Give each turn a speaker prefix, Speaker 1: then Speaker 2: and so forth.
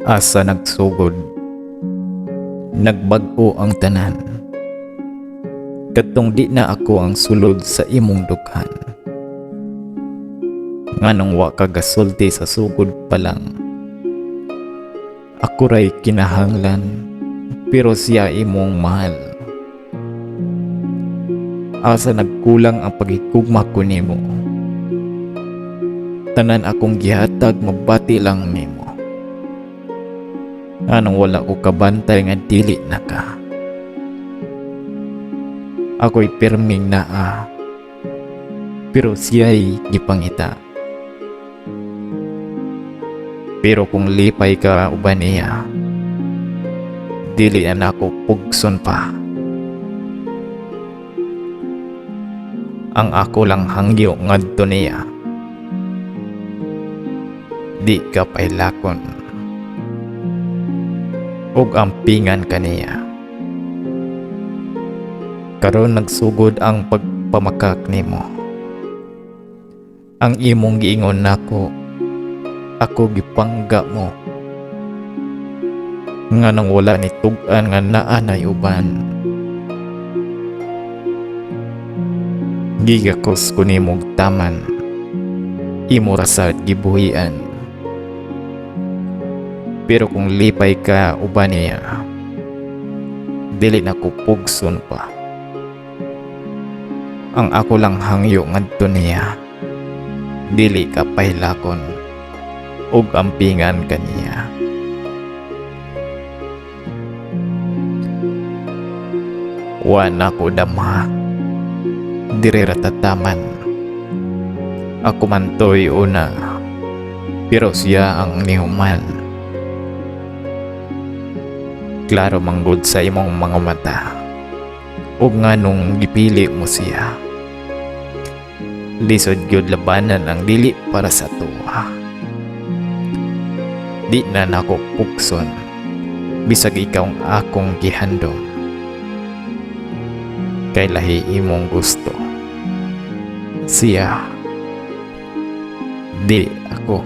Speaker 1: Asa nagsugod, nagbag-o ang tanan. Katong di na ako ang sulod sa imong dughan. Nganong wa ka gasulti sa sugod pa lang. Ako ray kinahanglan, pero siya imong mahal. Asa nagkulang ang pagikugma ko nimo. Tanan akong gihatag mabati lang nimo. Anong wala ko kabantay nga dili na ka. Ako'y pirming naa, pero siya'y gipangita. Pero kung lipay ka uban niya, dili na ako pugson pa. Ang ako lang hangyo ngadto niya, di ka pailakon, ug ampingan kaniya. Karon nagsugod ang pagpamakak nimo. Ang imong giingon nako, ako gipangga mo. Nganong wala ni tug-an nga naa nay uban. Gigakos ko nimo taman, imo rasad gibuhian. Pero kung lipay ka uban niya, dili na ko pugson pa. Ang ako lang hangyo ngadto niya, dili ka pailakon, ug ampingan kaniya. Wa na ko damha, diri ratataman. Ako man to'y una, pero siya ang nihuman. Klaro manggod sa imong mga mata, ug nganong gipili mo siya. Lisod gyud labanan ang dili para sa tuwa. Di na nako pukson, bisag ikaw ang akong gihandom. Kay lahi imong gusto, siya, di ako.